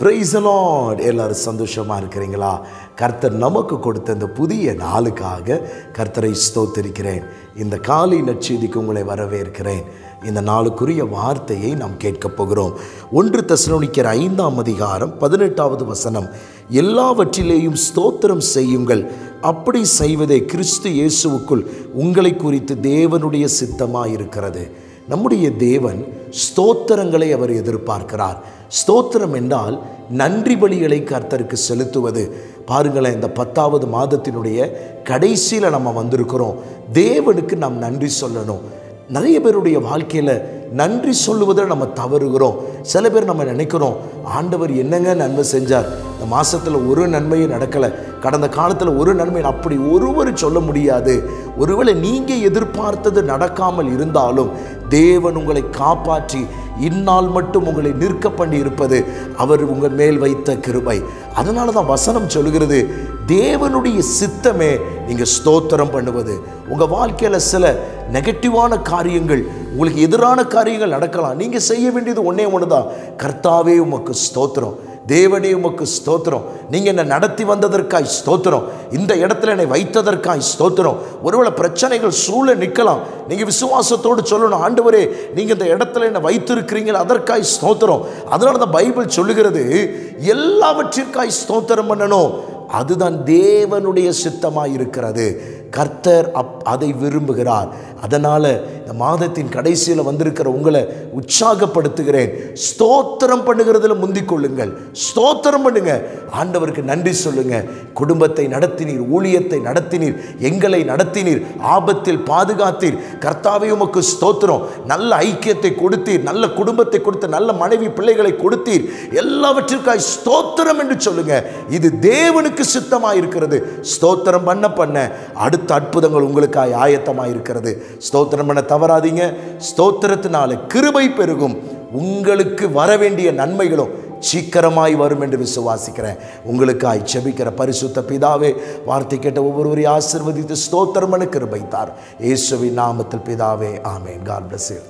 Praise the Lord. எல்லாரும் சந்தோஷமாக இருக்கிறீங்களா? கர்த்தர் நமக்கு கொடுத்த இந்த புதிய நாளுக்காக கர்த்தரை ஸ்தோத்திரிக்கிறேன். இந்த காலை நற்செய்திக்கு உங்களை வரவேற்கிறேன். இந்த நாளுக்குரிய வார்த்தையை நாம் கேட்கப் போகிறோம். 1 தெசலோனிக்கர் 5ஆம் அதிகாரம் 18வது வசனம். எல்லாவற்றிலேயும் ஸ்தோத்திரம் செய்யுங்கள், அப்படி செய்வதே கிறிஸ்து இயேசுவுக்குள் உங்களை குறித்து தேவனுடைய சித்தமாக இருக்கிறது. நம்முடைய தேவன் ஸ்தோத்திரங்களை அவர் எதிர்பார்க்கிறார். ஸ்தோத்திரம் என்றால் நன்றி பலிகளை கர்த்தருக்கு செலுத்துவது. பாருங்களேன், இந்த 10வது மாதத்தினுடைய கடைசியில் நம்ம வந்திருக்கிறோம். தேவனுக்கு நாம் நன்றி சொல்லணும். நிறைய பேருடைய வாழ்க்கையில் நன்றி சொல்லுவதில் நம்ம தவறுகிறோம். சில பேர் நம்ம நினைக்கிறோம், ஆண்டவர் என்னங்க நன்மை செஞ்சார், இந்த மாதத்தில் ஒரு நன்மையும் நடக்கலை, கடந்த காலத்தில் ஒரு நன்மை. அப்படி ஒருவர் சொல்ல முடியாது. ஒருவேளை நீங்கள் எதிர்பார்த்தது நடக்காமல் இருந்தாலும் தேவன் உங்களை காப்பாற்றி இந்நாள் மட்டும் உங்களை நிற்க பண்ணி இருப்பது அவர் உங்கள் மேல் வைத்த கிருபை. அதனால தான் வசனம் சொல்கிறது, தேவனுடைய சித்தமே நீங்கள் ஸ்தோத்திரம் பண்ணுவது. உங்கள் வாழ்க்கையில் சில நெகட்டிவான காரியங்கள், உங்களுக்கு எதிரான காரியங்கள் நடக்கலாம். நீங்கள் செய்ய வேண்டியது ஒன்றே ஒன்று தான், கர்த்தாவே உமக்கு ஸ்தோத்திரம், தேவனே உமக்கு ஸ்தோத்திரம், நீங்கள் என்னை நடத்தி வந்ததற்காய் ஸ்தோத்திரம், இந்த இடத்துல என்னை வைத்ததற்காய் ஸ்தோத்திரம். ஒருவேளை பிரச்சனைகள் சூழ நிற்கலாம். நீங்கள் விசுவாசத்தோடு சொல்லணும், ஆண்டவரே நீங்கள் இந்த இடத்துல என்னை வைத்திருக்கிறீங்கள், அதற்காய் ஸ்தோத்திரம். அதனால தான் பைபிள் சொல்லுகிறது, எல்லாவற்றிற்காய் ஸ்தோத்திரம் பண்ணணும். அதுதான் தேவனுடைய சித்தமாக இருக்கிறது. கர்த்தர் அதை விரும்புகிறார். அதனால் இந்த மாதத்தின் கடைசியில் வந்திருக்கிற உங்களை உற்சாகப்படுத்துகிறேன். ஸ்தோத்திரம் பண்ணுகிறதுல முந்திக் கொள்ளுங்கள். ஸ்தோத்திரம் பண்ணுங்க, ஆண்டவருக்கு நன்றி சொல்லுங்க. குடும்பத்தை நடத்தினீர், ஊழியத்தை நடத்தினீர், எங்களை நடத்தினீர், ஆபத்தில் பாதுகாத்தீர், கர்த்தாவே உமக்கு ஸ்தோத்திரம். நல்ல ஐக்கியத்தை கொடுத்தீர், நல்ல குடும்பத்தை கொடுத்து, நல்ல மனைவி பிள்ளைகளை கொடுத்தீர், எல்லாவற்றிற்காய் ஸ்தோத்திரம் என்று சொல்லுங்க. இது தேவனுக்கு சித்தமாக இருக்கிறது. ஸ்தோத்திரம் பண்ண பண்ண அடுத்த அற்புதங்கள் உங்களுக்காய் ஆயத்தமாக இருக்கிறது. ஸ்தோத்திரம் பண்ண தவறாதீங்க. ஸ்தோத்திரத்தினால கிருபை பெருகும், உங்களுக்கு வரவேண்டிய நன்மைகளும் சீக்கிரமாய் வரும் என்று விசுவாசிக்கிறேன். உங்களுக்காய் ஜெபிக்கிற பரிசுத்த பிதாவே, வார்த்தை கேட்ட ஒவ்வொருவரையும் ஆசீர்வதித்து ஸ்தோத்திரம் பண்ண கிருபை தார். இயேசுவின் நாமத்தில் பிதாவே, ஆமென். God bless you.